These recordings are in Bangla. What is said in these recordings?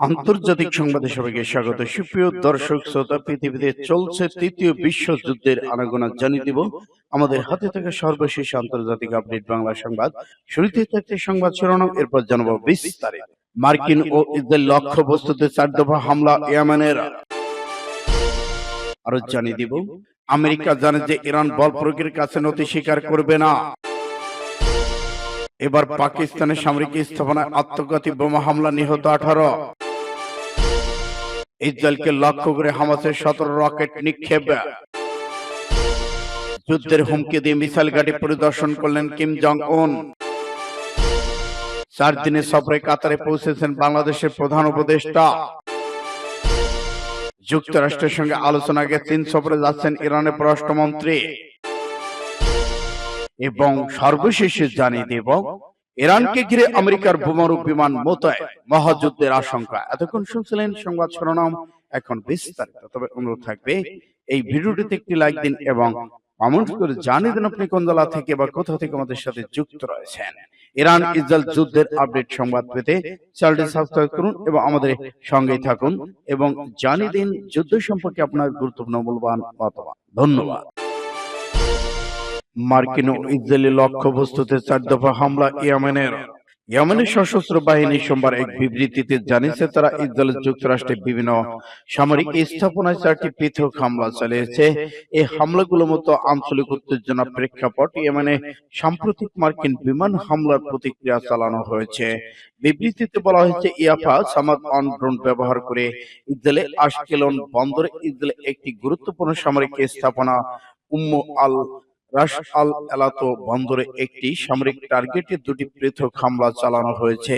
আন্তর্জাতিক সংবাদে সবাইকে স্বাগত। সুপ্রিয় দর্শক শ্রোতা, পৃথিবীতে চলছে তৃতীয় বিশ্বযুদ্ধের আনাগোনা জানিয়ে দিব আমাদের হাতে থাকা সর্বশেষ আন্তর্জাতিক আপডেট বাংলা সংবাদ। শুরুতে থাকছে সংবাদ শিরোনাম, এরপর জানাবো বিস্তারিত। মার্কিন ও ইসরায়েল লক্ষ্যবস্তুতে 4 দফা হামলা ইয়েমেনের। আরো জানিয়ে দিব আমেরিকা জানে যে ইরান বল প্রয়োগের কাছে নতি স্বীকার করবে না। এবার পাকিস্তানের সামরিক স্থাপনায় আত্মঘাতী বোমা হামলা, নিহত 18। ইসরায়েলকে লক্ষ্য করে হামাসের 17 রকেট নিক্ষেপ। যুদ্ধের হুমকি দিয়ে মিসাইল ঘাঁটি পরিদর্শন করলেন কিম জং উন। 4 দিনের সফরে কাতারে পৌঁছেছেন বাংলাদেশের প্রধান উপদেষ্টা। যুক্তরাষ্ট্রের সঙ্গে আলোচনাকে চীন সফরে যাচ্ছেন ইরানের পররাষ্ট্রমন্ত্রী। এবং সর্বশেষে জানিয়ে দেব ইরানকে ঘিরে আমেরিকার বোমারু বিমান মোতায়েন, মহাযুদ্ধের আশঙ্কা। এতক্ষণ শুনছিলেন সংবাদ শিরোনাম, এখন বিস্তারিত। তবে অনুরোধ থাকবে এই ভিডিওটিতে একটি লাইক দিন এবং কমেন্ট করে জানিয়ে দিন আপনি কোন জেলা থেকে বা কোথা থেকে আমাদের সাথে যুক্ত রয়েছেন। ইরান ইসরায়েল যুদ্ধের আপডেট সংবাদ পেতে চ্যানেলটি সাবস্ক্রাইব করুন এবং আমাদের সঙ্গেই থাকুন এবং জানিয়ে দিন যুদ্ধ সম্পর্কে আপনার গুরুত্বপূর্ণ মূল্যবান মতামত। ধন্যবাদ। মার্কিন ও ইসরায়েলি লক্ষ্যবস্তুতে 4 দফা হামলা ইয়েমেনের। ইয়েমেনের সশস্ত্র বাহিনী সোমবার এক বিবৃতিতে জানিয়েছে তারা ইসরায়েল যুক্তরাষ্ট্রের বিভিন্ন সামরিক স্থাপনায় 4টি পৃথক হামলা চালিয়েছে। এই হামলাগুলো মতো আঞ্চলিক উত্তেজনা প্রেক্ষাপট ইয়েমেনে সাম্প্রতিক মার্কিন বিমান হামলার প্রতিক্রিয়া চালানো হয়েছে। বিবৃতিতে বলা হয়েছে ইয়াফা সামাদ অন ড্রোন ব্যবহার করে ইসরায়েলের আশকেলন বন্দরে ইসরায়েলের একটি গুরুত্বপূর্ণ সামরিক স্থাপনা উম্মু আল রাশ আল এলাতো বন্দরে একটি সামরিক টার্গেটে 2টি পৃথক হামলা চালানো হয়েছে।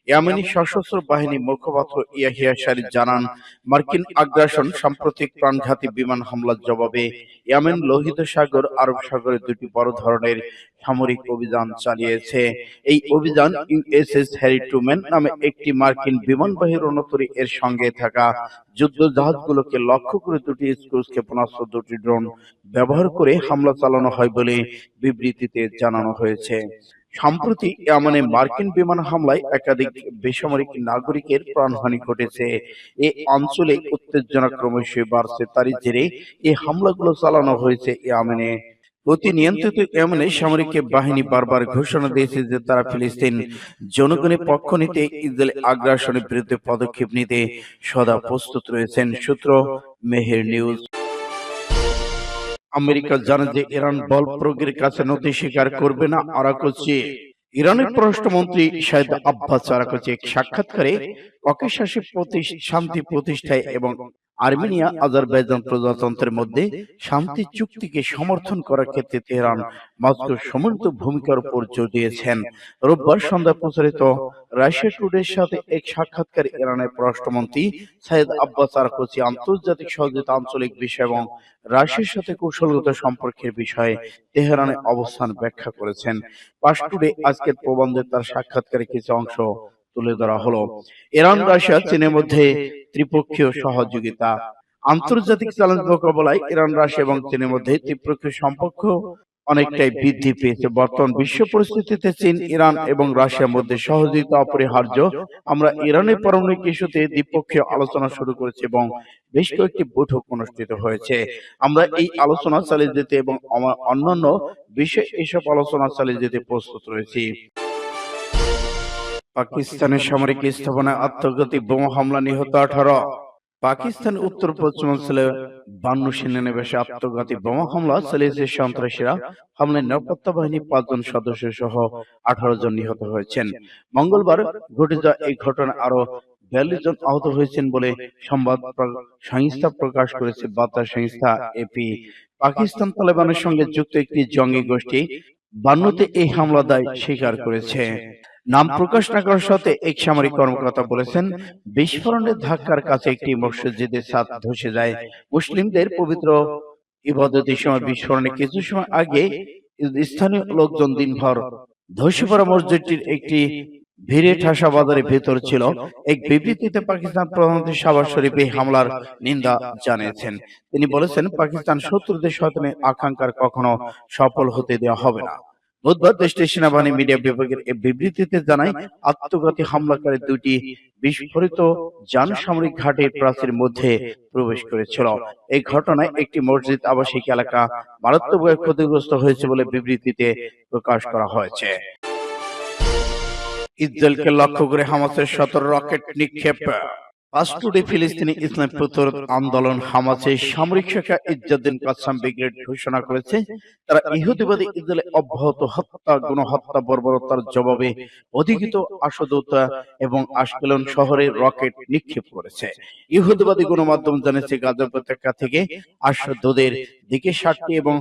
ইয়েমেনি সশস্ত্র বাহিনী মুখপাত্র ইয়াহিয়া সারি জানান, মার্কিন আগ্রাসন সাম্প্রতিক প্রাণঘাতী বিমান হামলার জবাবে ইয়েমেন লোহিত সাগর, আরব সাগরে 2টি বড় ধরনের সামরিক অভিযান চালিয়েছে। এই অভিযান ইউএসএস হ্যারি ট্রুম্যান নামে একটি মার্কিন বিমানবাহী রণতরী এর সঙ্গে থাকা যুদ্ধ জাহাজগুলোকে লক্ষ্য করে 2টি ক্রুজ ক্ষেপণাস্ত্র, 2টি ড্রোন ব্যবহার করে হামলা চালানো হয় বলে বিবৃতিতে জানানো হয়েছে। সম্প্রতি ইয়েমেনে মার্কিন বিমান হামলায় একাধিক বেসামরিক নাগরিকের প্রাণহানি ঘটেছে। এই অঞ্চলে উত্তেজনা ক্রমশই বাড়ছে। তারই জেরে এই হামলাগুলো চালানো হয়েছে ইয়েমেনে। অতি নিয়ন্ত্রিত ইয়েমেনে সামরিক বাহিনী বারবার ঘোষণা দিয়েছে যে তারা ফিলিস্তিন জনগণের পক্ষ নিতে ইসরায়েল আগ্রাসনের বিরুদ্ধে পদক্ষেপ নিতে সদা প্রস্তুত রয়েছেন। সূত্র মেহের নিউজ। আমেরিকা জানে যে ইরান বল প্রয়োগের কাছে নতি স্বীকার করবে না। আরাকচি। ইরানের পররাষ্ট্রমন্ত্রী শাহেদ আব্বাস আরাকচি এক সাক্ষাৎকারে ককেশাসে শান্তি প্রতিষ্ঠায় এবং আর্মেনিয়া আজারবাইজান প্রজাতন্ত্রের মধ্যে শান্তি চুক্তিকে সমর্থন করার ক্ষেত্রে তেহরান মস্কোর সম্মিলিত ভূমিকার উপর জোর দিয়েছেন। রোববার সন্ধ্যায় প্রচারিত রাশিয়া টুডের সাথে এক সাক্ষাৎকারে ইরানের পররাষ্ট্রমন্ত্রী শাহেদ আব্বাস আরাকচি আন্তর্জাতিক সহযোগিতা, আঞ্চলিক বিষয় এবং রাশিয়ার সাথে কৌশলগত সম্পর্কের বিষয়ে তেহরানের অবস্থান ব্যাখ্যা করেছেন। পাশ টুডে আজকের প্রবন্ধে তার সাক্ষাৎকারে কিছু অংশ তুলে ধরা হলো। ইরান, রাশিয়া, চীনের মধ্যে ত্রিপক্ষীয় সহযোগিতা। আন্তর্জাতিক চ্যালেঞ্জ মোকাবেলায় ইরান, রাশিয়া এবং চীনের মধ্যে ত্রিপক্ষীয় সম্পর্ক অনেকটাই বৃদ্ধি পেয়েছে। বর্তমান বিশ্ব পরিস্থিতিতে চীন, ইরান এবং রাশিয়ার মধ্যে সহযোগিতা অপরিহার্য। আমরা ইরানের পারমাণবিক ইস্যুতে দ্বিপক্ষীয় আলোচনা শুরু করেছি এবং বেশ কয়েকটি বৈঠক অনুষ্ঠিত হয়েছে। আমরা এই আলোচনা চালিয়ে যেতে এবং অন্যান্য বিষয়ে এসব আলোচনা চালিয়ে যেতে প্রস্তুত রয়েছি। পাকিস্তানের সামরিক স্থাপনায় আত্মঘাতী বোমা হামলা, নিহত 18। পাকিস্তানের উত্তর পশ্চিমাঞ্চলে বান্নু সেনানিবাসে আত্মঘাতী বোমা হামলা চালিয়েছে সন্ত্রাসীরা। হামলায় নিরাপত্তা বাহিনী 5 জন সদস্য সহ 18 জন নিহত হয়েছেন। মঙ্গলবার ঘটে যাওয়া এই ঘটনায় আরো 42 জন আহত হয়েছেন বলে সংবাদ সংস্থা প্রকাশ করেছে। বার্তা সংস্থা এপি পাকিস্তান তালেবানের সঙ্গে যুক্ত একটি জঙ্গি গোষ্ঠী বান্নুতে এই হামলা দায় স্বীকার করেছে। নাম প্রকাশ না করার সাথে এক সামরিক কর্মকর্তা বলেছেন, বিস্ফোরণের ধাক্কার কাছে একটি মসজিদের ছাদ ধসে যায়। মুসলিমদের পবিত্র ইবাদতের সময় বিস্ফোরণে কিছু সময় আগে স্থানীয় লোকজন দিনভর ধসে পড়া মসজিদটির একটি ভিড়ে ঠাসা বাজারের ভেতর ছিল। এক বিবৃতিতে পাকিস্তান প্রধানমন্ত্রী শাহবাজ শরীফ এই হামলার নিন্দা জানিয়েছেন। তিনি বলেছেন, পাকিস্তান শত্রুদের শয়তানের আকাঙ্ক্ষার কখনো সফল হতে দেওয়া হবে না। বুধবার দেশটির সেনাবাহিনী মিডিয়া বিভাগের এক বিবৃতিতে জানায়, আত্মঘাতী হামলাকারী দুটি বিস্ফোরিত যান সামরিক ঘাটির প্রাচীর মধ্যে প্রবেশ করেছিল। এই ঘটনায় একটি মসজিদ আবাসিক এলাকা মারাত্মকভাবে ক্ষতিগ্রস্ত হয়েছে বলে বিবৃতিতে প্রকাশ করা হয়েছে। ইসরায়েলকে লক্ষ্য করে হামাসের 17 রকেট নিক্ষেপ। পাঁচ টুডে ফিলিস্তিনি ইসলাম প্রতিরোধ আন্দোলন হামাসের সামরিক শাখা ইজ্জুদ্দিন কাসাম ব্রিগেড ঘোষণা করেছে, তারা ইহুদিবাদী ইসরায়েলে অব্যাহত হত্যা, গণহত্যা, বর্বরতার জবাবে অধিকৃত আশুদোত এবং আশকেলন শহরে রকেট নিক্ষেপ করেছে। ইহুদিবাদী গণমাধ্যম জানিয়েছে, গাজা উপত্যকা থেকে আশুদোদের দিকে 60টি এবং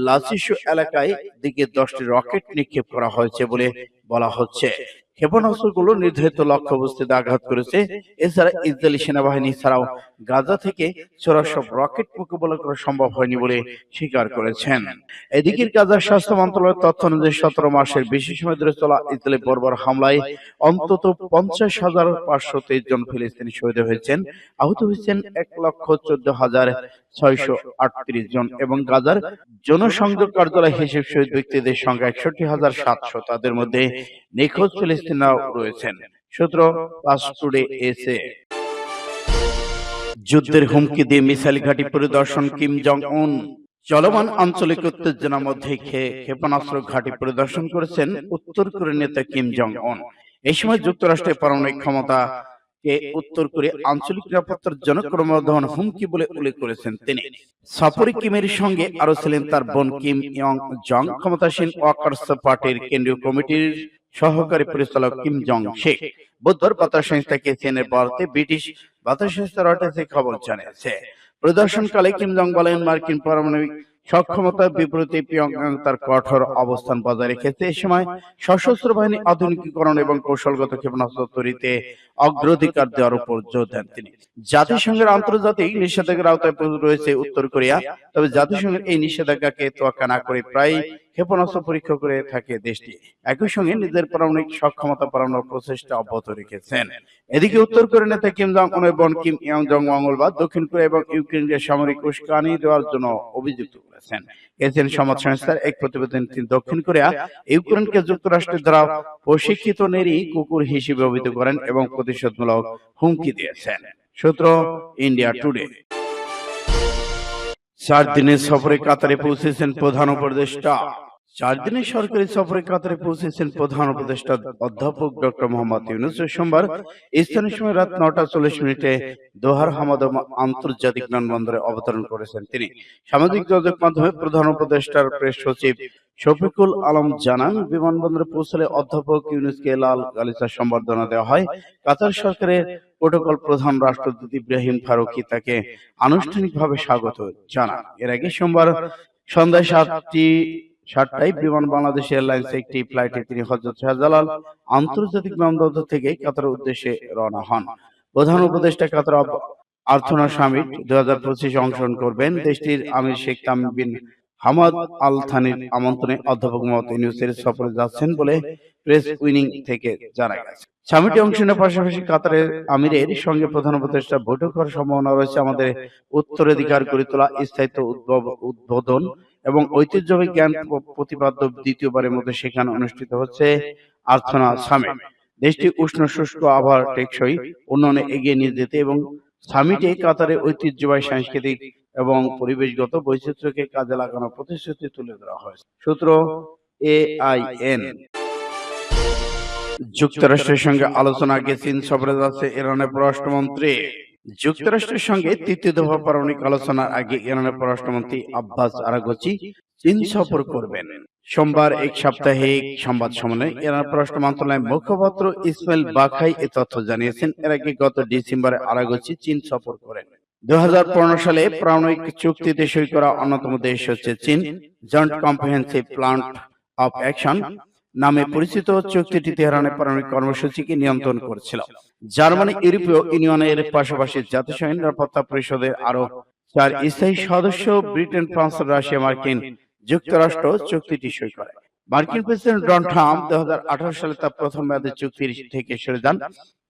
লাসিসু এলাকায় দিকে 10টি রকেট নিক্ষেপ করা হয়েছে বলে বলা হচ্ছে। ক্ষেপণাস্ত্রগুলো নির্ধারিত লক্ষ্যবস্তুতে আঘাত করেছে। এছাড়া ইসরায়েলি সেনাবাহিনী ছাড়াও গাজা থেকে ছোড়া সব রকেট মোকাবেলা করা সম্ভব হয়নি বলে স্বীকার করেছেন। এদিকে গাজার স্বাস্থ্য মন্ত্রণালয়ের তথ্য অনুযায়ী 17 মাসের বেশি সময় ধরে চলা ইসরায়েলি বর্বর হামলায় অন্তত 50,523 জন ফিলিস্তিনি শহীদ হয়েছেন, আহত হয়েছেন 1,14,638 জন এবং গাজার জনসংযোগ কার্যালয় হিসেব শহীদ ব্যক্তিদের সংখ্যা 61,700। তাদের মধ্যে নিখোঁজ ফিলিস্তিনিরাও রয়েছেন। সূত্র পাঁচ টুডে এসে। যুদ্ধের হুমকি দিয়ে মিসাইল ঘাঁটি পরিদর্শন কিম জং উন। চলমান আঞ্চলিক উত্তেজনার মধ্যে ক্ষেপণাস্ত্র ঘাঁটি পরিদর্শন করেছেন উত্তর কোরিয়ার নেতা কিম জং উন। এই সময় যুক্তরাষ্ট্রের পারমাণবিক ক্ষমতাকে উত্তর কোরিয়া আঞ্চলিক নিরাপত্তার জন্য ক্রমবর্ধমান হুমকি বলে উল্লেখ করেছেন তিনি। সফরে কিমের সঙ্গে আরো ছিলেন তার বোন কিম ইয়ং জং, ক্ষমতাসীন ওয়ার্কার্স পার্টির কেন্দ্রীয় কমিটির সহকারী পরিচালক কিম জং শেখ। বুধবার বার্তা সংস্থা কেসিএনের বরাতে ব্রিটিশ বার্তা সংস্থা রয়টার্স খবর জানিয়েছে। পরিদর্শনকালে কিম জং বলেন, মার্কিন পারমাণবিক সক্ষমতার বিপরীতে পিয়ংইয়ং তার কঠোর অবস্থান বজায় রেখেছে। এ সময় সশস্ত্র বাহিনী আধুনিকীকরণ এবং কৌশলগত ক্ষেপণাস্ত্র তৈরিতে অগ্রাধিকার দেওয়ার উপর জোর দেন তিনি। জাতিসংঘের আন্তর্জাতিক নিষেধাজ্ঞার আওতায় রয়েছে উত্তর কোরিয়া, তবে জাতিসংঘের এই নিষেধাজ্ঞাকে তোয়াক্কা না করে প্রায় ক্ষেপণাস্ত্র পরীক্ষা করে থাকে দেশটি। একই সঙ্গে নিজের পারমাণবিক সক্ষমতা বাড়ানোর প্রচেষ্টা অব্যাহত রেখেছেন। এদিকে উত্তর কোরিয়ার নেতা কিম জং উনের বোন কিম ইয়ং জং মঙ্গলবার দক্ষিণ কোরিয়া এবং ইউক্রেনকে সামরিক উস্কানি দেওয়ার জন্য অভিযুক্ত করেছেন। এশিয়ান সংবাদ সংস্থার এক প্রতিবেদনে তিনি দক্ষিণ কোরিয়া ইউক্রেনকে যুক্তরাষ্ট্রের দ্বারা প্রশিক্ষিত নেরি কুকুর হিসেবে অভিহিত করেন এবং প্রতিশোধমূলক হুমকি দিয়েছেন। সূত্র ইন্ডিয়া টুডে। 4 দিনের সফরে কাতারে পৌঁছেছেন প্রধান উপদেষ্টা। 4 দিনের সরকারি সফরে কাতারে পৌঁছেছেন প্রধান উপদেষ্টা অধ্যাপক ডক্টর মোহাম্মদ ইউনূস। সোমবার স্থানীয় সময় রাত 9টা 40 দোহার হামাদম আন্তর্জাতিক বিমানবন্দরে অবতরণ করেছেন তিনি। সামাজিক যোগাযোগ মাধ্যমে প্রধান উপদেষ্টার প্রেস সচিব শফিকুল আলম জানান, বিমানবন্দরে পৌঁছলে অধ্যাপক ইউনূসকে লাল গালিচা সম্বর্ধনা দেওয়া হয়। কাতার সরকারের প্রোটোকল প্রধান রাষ্ট্রদূত ইব্রাহিম ফারুকি তাকে আনুষ্ঠানিকভাবে স্বাগত জানান। এর আগে সোমবার সন্ধ্যায় 7টায় বিমান বাংলাদেশ এয়ারলাইন্স একটি ফ্লাইটে তিনি হযরত শাহজালাল আন্তর্জাতিক বিমানবন্দর থেকে কাতারের উদ্দেশ্যে রওনা হন। প্রধান উপদেষ্টা কাতার আর্থনা সামিট 2025 অংশগ্রহণ করবেন। দেশটির আমির Sheikh Tamim bin Hamad Al থানির আমন্ত্রণে অধ্যাপক মোহাম্মদ ইউনূসের সফরে যাচ্ছেন বলে প্রেস উইং থেকে জানা গেছে। সামিটে অংশ নেওয়ার পাশাপাশি কাতারের আমিরের সঙ্গে প্রধান উপদেষ্টা বৈঠক করার সম্ভাবনা রয়েছে। আমাদের উত্তরাধিকার গড়ে তোলা, স্থায়িত্ব উদ্বোধন এবং ঐতিহ্যবাহী জ্ঞান প্রতিপাদ্য দ্বিতীয়বারের মধ্যে সেখানে অনুষ্ঠিত হচ্ছে আর্থনা সামিট। দেশটি উষ্ণ শুষ্ক আবহাওয়ার টেকসই উন্নয়নে এগিয়ে নিয়ে যেতে এবং সামিটে কাতারের ঐতিহ্যবাহী সাংস্কৃতিক এবং পরিবেশগত বৈচিত্র্যকে কাজে লাগানোর প্রতিশ্রুতি তুলে ধরা হয়েছে। সূত্র AIN। যুক্তরাষ্ট্রের সঙ্গে আলোচনা আগে চীন সফরে যাচ্ছে ইরানের পররাষ্ট্রমন্ত্রী। যুক্তরাষ্ট্রের সঙ্গে তৃতীয় দফা পারমাণবিক আলোচনার আগে ইরানের পররাষ্ট্রমন্ত্রী আব্বাস আরাগচি চীন সফর করবেন। সোমবার এক সাপ্তাহিক সংবাদ সম্মেলনে ইরান পররাষ্ট্র মন্ত্রণালয়ের মুখপাত্র ইসমাইল বাখাই এ তথ্য জানিয়েছেন। এর আগে গত ডিসেম্বরে আরাগচি চীন সফর করেন। 2015 সালে পারমাণবিক চুক্তিতে সই করা অন্যতম দেশ হচ্ছে চীন। Joint comprehensive plan of action নামে পরিচিত চুক্তিটি তেহরানের পারমাণবিক কর্মসূচিকে নিয়ন্ত্রণ করেছিল। জার্মানি, ইউরোপীয় ইউনিয়নের পাশাপাশি জাতিসংঘ নিরাপত্তা পরিষদের আরো 4 স্থায়ী সদস্য ব্রিটেন, ফ্রান্স, রাশিয়া, মার্কিন যুক্তরাষ্ট্র চুক্তিটি সই করে। মার্কিন প্রেসিডেন্ট ডোনাল্ড ট্রাম্প 2018 সালে তার প্রথম মেয়াদে চুক্তি থেকে সরে যান।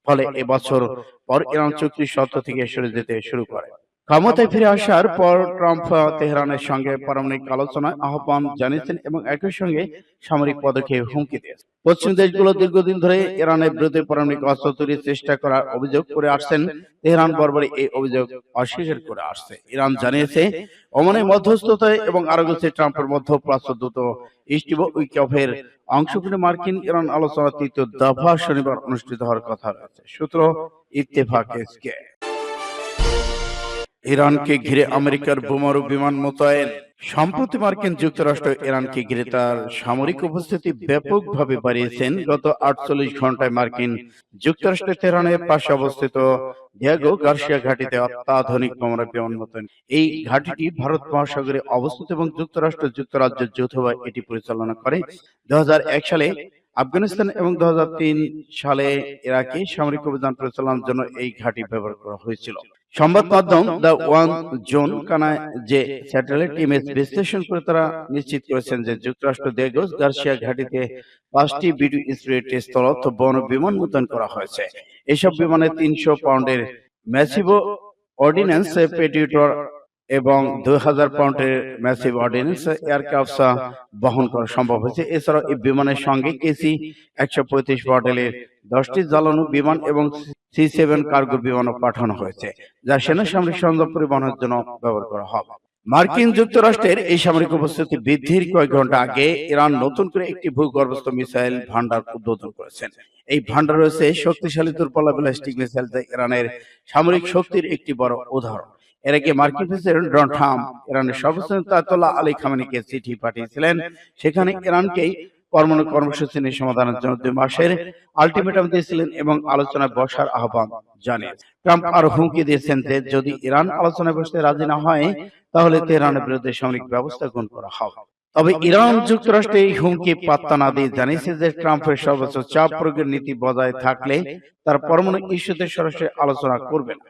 ফলে এবছর পর ইরান চুক্তির শর্ত থেকে সরে যেতে শুরু করে। ক্ষমতায় ফিরে আসার পর ট্রাম্প তেহরানের সঙ্গে পারমাণবিক আলোচনায় আহ্বান জানিয়েছেন এবং একই সঙ্গে সামরিক পদক্ষেপ হুমকি দিয়েছেন। পশ্চিম দেশগুলো দীর্ঘদিন ধরে ইরানের বিরুদ্ধে পারমাণবিক অস্ত্র তৈরির চেষ্টা করার অভিযোগ করে আসছেন। তেহরান বরাবরই এই অভিযোগ অস্বীকার করে আসছে। ইরান জানিয়েছে ওমানের মধ্যস্থতায় এবং আরগোসে ট্রাম্পের মধ্যপ্রাচ্য দূত স্টিভ উইকফের অংশগ্রহণে মার্কিন ইরান আলোচনার তৃতীয় দফা শনিবার অনুষ্ঠিত হওয়ার কথা রয়েছে। সূত্র ইত্তেফাক এসকে। ইরানকে ঘিরে আমেরিকার বোমারু বিমান মোতায়েন। সম্প্রতি মার্কিন যুক্তরাষ্ট্র ইরানকে ঘিরে তার সামরিক উপস্থিতি ব্যাপকভাবে বাড়িয়েছেন। গত 48 ঘন্টায় মার্কিন যুক্তরাষ্ট্রের তেহরানের পাশে অবস্থিত ডিয়েগো গার্সিয়া ঘাঁটিতে অত্যাধুনিক বোমারু বিমান মোতায়েন। এই ঘাঁটিটি ভারত মহাসাগরে অবস্থিত এবং যুক্তরাজ্য যৌথভাবে এটি পরিচালনা করে। 2001 সালে আফগানিস্তান এবং 2003 সালে ইরাকে সামরিক অভিযান পরিচালনার জন্য এই ঘাঁটি ব্যবহার করা হয়েছিল। সংবাদ মাধ্যম দ্য ওয়ান জোন কানায় যে স্যাটেলাইট ইমেজ বিশ্লেষণ করে তারা নিশ্চিত করেছেন যে যুক্তরাষ্ট্র ডিয়েগো গার্সিয়া ঘাঁটিতে 5টি বিডু স্পিরিট স্থল বহন বিমান মোতায়েন করা হয়েছে। এসব বিমানে 300 পাউন্ডের ম্যাসিভো অর্ডিন্যান্স পেটিটর এবং 2000 পাউন্ডের ম্যাসিভ অর্ডিন্যান্স এয়ারক্রাফট বহন করা সম্ভব হয়েছে। এছাড়াও এই বিমানের সঙ্গে কেসি 135 মডেলের 10টি জ্বালানো বিমান এবং C7 কার্গো বিমানও পাঠানো হয়েছে, যা সেনা সামরিক সরঞ্জাম পরিবহনের জন্য ব্যবহার করা হবে। মার্কিন যুক্তরাষ্ট্রের এই সামরিক উপস্থিতি বৃদ্ধির কয়েক ঘন্টা আগে ইরান নতুন করে একটি ভূগর্ভস্থ মিসাইল ভান্ডার উদ্বোধন করেছেন। এই ভান্ডার রয়েছে শক্তিশালী দূরপাল্লা ব্যালিস্টিক মিসাইল, যা ইরানের সামরিক শক্তির একটি বড় উদাহরণ। এর আগে মার্কিন প্রেসিডেন্ট ডোনাল্ড ট্রাম্প ইরানের সর্বোচ্চ নেতা আয়াতুল্লাহ আলী খামেনিকে চিঠি পাঠিয়েছিলেন। সেখানে ইরানকেই পরমাণু কর্মসূচি নিয়ে সমাধানের জন্য 2 মাসের আলটিমেটাম দিয়েছিলেন এবং আলোচনায় বসার আহ্বান জানিয়েছেন। ট্রাম্প আরো হুমকি দিয়েছেন যে যদি ইরান আলোচনায় বসতে রাজি না হয় তাহলে তেহরানের বিরুদ্ধে সামরিক ব্যবস্থা গ্রহণ করা হবে। তবে ইরান যুক্তরাষ্ট্র এই হুমকি পাত্তা না দিয়ে জানিয়েছে যে ট্রাম্পের সর্বোচ্চ চাপ প্রয়োগের নীতি বজায় থাকলে তার পরমাণু ইস্যুতে সরাসরি আলোচনা করবে না।